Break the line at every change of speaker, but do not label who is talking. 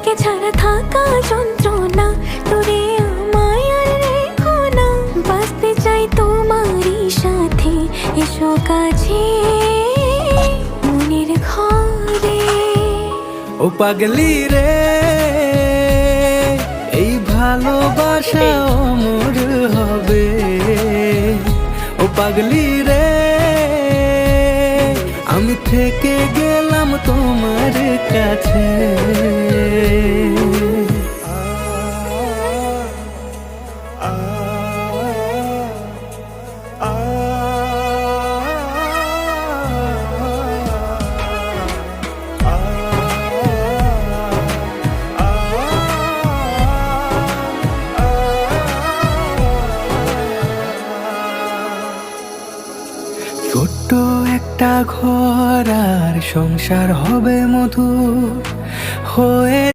তোকে ছাড়া থাকা যন্ত্রণা, তোরে আমায় আর রেখো না। বাঁচতে চাই তোমারই সাথে, এসো কাছে মনের ঘরে।
ও পাগলি রে, এই ভালোবাসা অমর হবে। ও পাগলি রে, আমি থেকে গেলাম তোমার কাছে। ছোট্ট একটা ঘর আর সংসার হবে মধুর হয়ে।